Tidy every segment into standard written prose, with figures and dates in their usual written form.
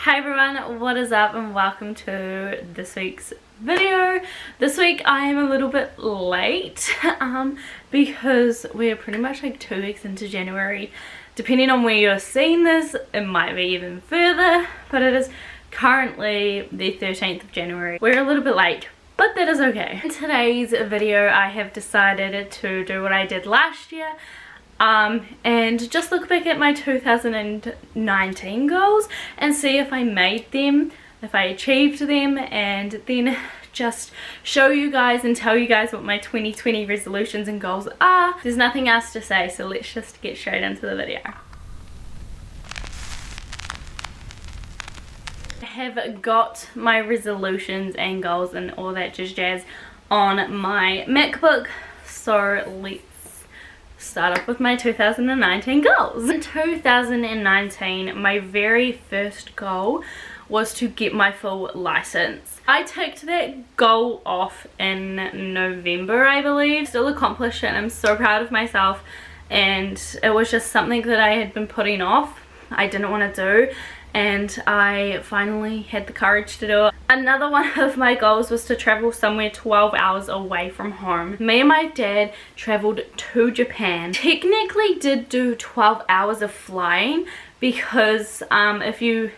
Hi everyone, what is up and welcome to this week's video. This week I am a little bit late because we're pretty much like 2 weeks into January. Depending on where you're seeing this, it might be even further, but it is currently the 13th of January. We're a little bit late, but that is okay. In today's video I have decided to do what I did last year and just look back at my 2019 goals and see if I made them, if I achieved them, and then just show you guys and tell you guys what my 2020 resolutions and goals are. There's nothing else to say, so let's just get straight into the video. I have got my resolutions and goals and all that jazz on my MacBook, so let's start off with my 2019 goals. In 2019, my very first goal was to get my full license. I ticked that goal off in November, I believe. Still accomplished it and I'm so proud of myself, and it was just something that I had been putting off. I didn't want to do, and I finally had the courage to do it. Another one of my goals was to travel somewhere 12 hours away from home. Me and my dad traveled to Japan. Technically did do 12 hours of flying because if you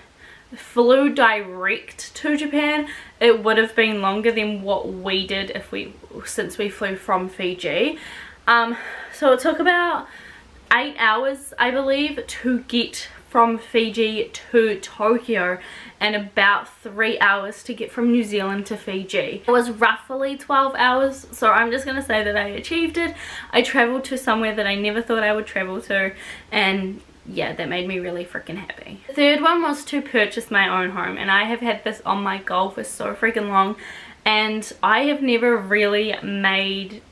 flew direct to Japan it would have been longer than what we did since we flew from Fiji. So it took about 8 hours, I believe, to get from Fiji to Tokyo, and about 3 hours to get from New Zealand to Fiji. It was roughly 12 hours, so I'm just gonna say that I achieved it. I traveled to somewhere that I never thought I would travel to, and yeah, that made me really freaking happy. The third one was to purchase my own home, and I have had this on my goal for so freaking long, and I have never really made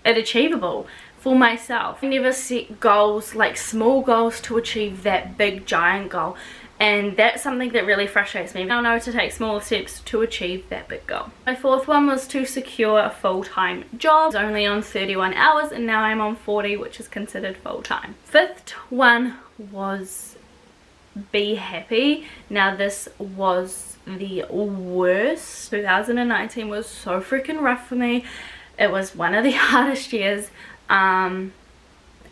it achievable for myself. I never set goals, like small goals, to achieve that big giant goal, and that's something that really frustrates me. I don't know to take smaller steps to achieve that big goal. My fourth one was to secure a full-time job. I was only on 31 hours and now I'm on 40, which is considered full-time. Fifth one was be happy. Now this was the worst. 2019 was so freaking rough for me. It was one of the hardest years.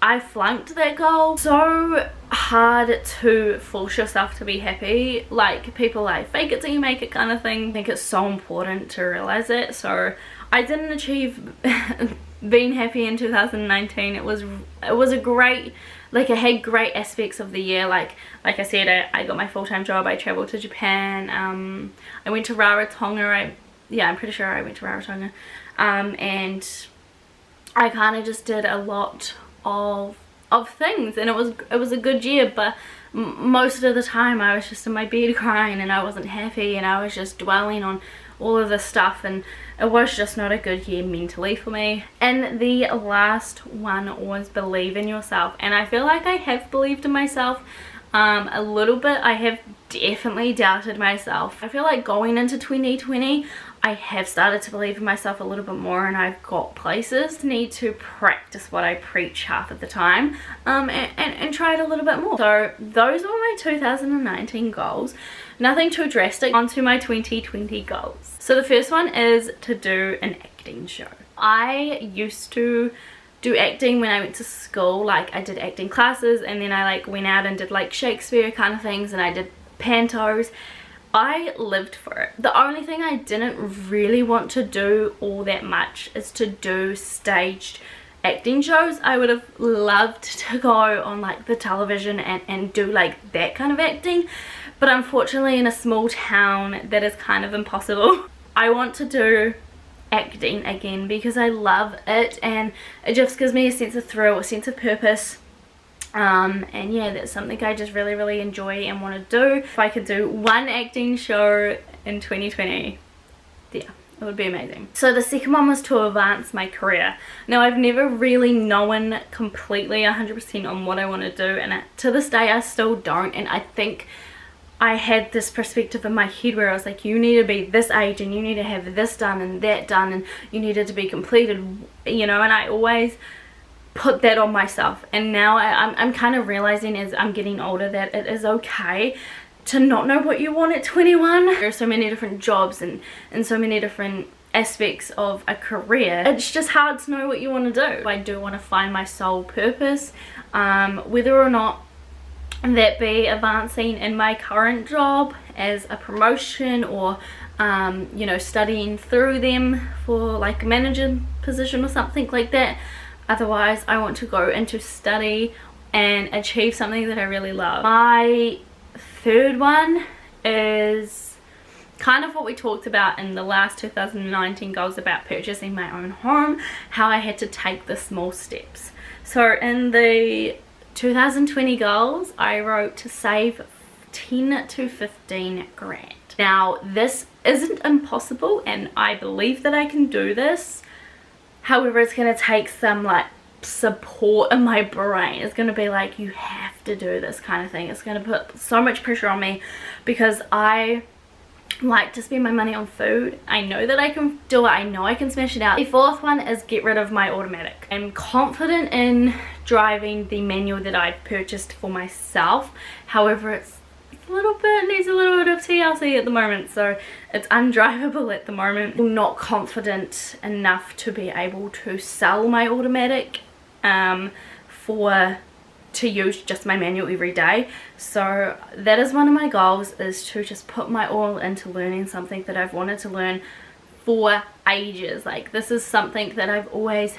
I flunked that goal. So hard to force yourself to be happy. Like, people like fake it till you make it kind of thing. I think it's so important to realize it. So I didn't achieve being happy in 2019. It was a great, like, I had great aspects of the year. Like I said, I got my full-time job. I traveled to Japan. I went to Rarotonga. I'm pretty sure I went to Rarotonga. And I kind of just did a lot of things, and it was a good year, but most of the time I was just in my bed crying and I wasn't happy, and I was just dwelling on all of this stuff, and it was just not a good year mentally for me. And the last one was believe in yourself, and I feel like I have believed in myself a little bit. I have definitely doubted myself. I feel like going into 2020 I have started to believe in myself a little bit more, and I've got places. Need to practice what I preach half of the time, and try it a little bit more. So those were my 2019 goals. Nothing too drastic. On to my 2020 goals. So the first one is to do an acting show. I used to do acting when I went to school. Like, I did acting classes, and then I like went out and did like Shakespeare kind of things, and I did pantos. I lived for it. The only thing I didn't really want to do all that much is to do staged acting shows. I would have loved to go on like the television and do like that kind of acting, but unfortunately in a small town that is kind of impossible. I want to do acting again because I love it, and it just gives me a sense of thrill, a sense of purpose. And yeah, that's something I just really enjoy and want to do. If I could do one acting show in 2020, yeah, it would be amazing. So the second one was to advance my career. Now, I've never really known completely 100% on what I want to do, and to this day I still don't. And I think I had this perspective in my head where I was like, you need to be this age and you need to have this done and that done, and you needed to be completed, you know, and I always put that on myself. And now I'm kind of realizing as I'm getting older that it is okay to not know what you want at 21. There are so many different jobs and so many different aspects of a career. It's just hard to know what you want to do. I do want to find my sole purpose, whether or not that be advancing in my current job as a promotion, or you know, studying through them for like a manager position or something like that. Otherwise, I want to go into study and achieve something that I really love. My third one is kind of what we talked about in the last 2019 goals about purchasing my own home, how I had to take the small steps. So in the 2020 goals, I wrote to save 10 to 15 grand. Now this isn't impossible and I believe that I can do this. However, it's going to take some like support in my brain. It's going to be like, you have to do this kind of thing. It's going to put so much pressure on me because I like to spend my money on food. I know that I can do it. I know I can smash it out. The fourth one is get rid of my automatic. I'm confident in driving the manual that I've purchased for myself. However, it's a little bit, needs a little bit of TLC at the moment, so it's undrivable at the moment. I'm not confident enough to be able to sell my automatic to use just my manual every day. So that is one of my goals, is to just put my all into learning something that I've wanted to learn for ages. Like, this is something that I've always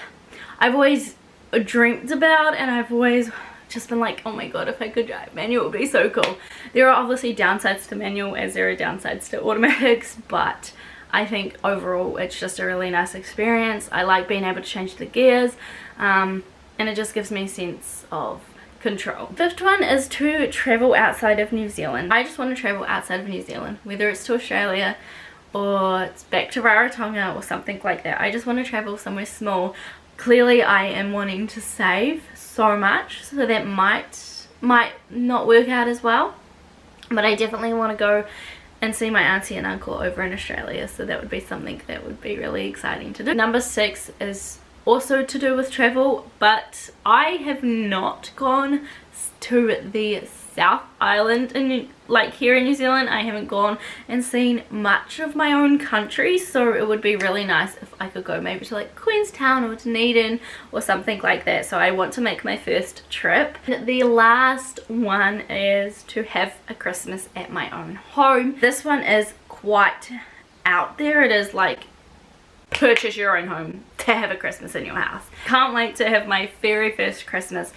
dreamt about, and I've always just been like, oh my god, if I could drive manual, it would be so cool. There are obviously downsides to manual as there are downsides to automatics, but I think overall it's just a really nice experience. I like being able to change the gears, and it just gives me a sense of control. Fifth one is to travel outside of New Zealand. I just want to travel outside of New Zealand, whether it's to Australia or it's back to Rarotonga or something like that. I just want to travel somewhere small. Clearly I am wanting to save so much, so that might not work out as well, but I definitely want to go and see my auntie and uncle over in Australia, so that would be something that would be really exciting to do. Number 6 is also to do with travel, but I have not gone to the South Island, and like here in New Zealand I haven't gone and seen much of my own country, so it would be really nice if I could go maybe to like Queenstown or Dunedin or something like that. So I want to make my first trip. The last one is to have a Christmas at my own home. This one is quite out there. It is like, purchase your own home to have a Christmas in your house. Can't wait to have my very first Christmas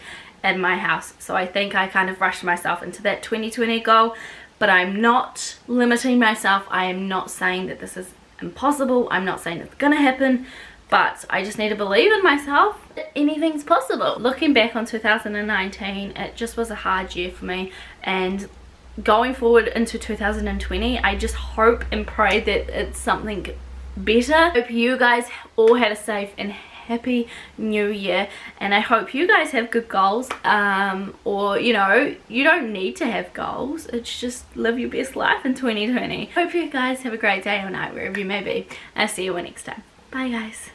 in my house. So I think I kind of rushed myself into that 2020 goal, but I'm not limiting myself. I am not saying that this is impossible. I'm not saying it's gonna happen, but I just need to believe in myself that anything's possible. Looking back on 2019, it just was a hard year for me, and going forward into 2020, I just hope and pray that it's something better. Hope you guys all had a safe and happy new year, and I hope you guys have good goals, or you know, you don't need to have goals. It's just live your best life in 2020. Hope you guys have a great day or night wherever you may be. I'll see you all next time. Bye guys.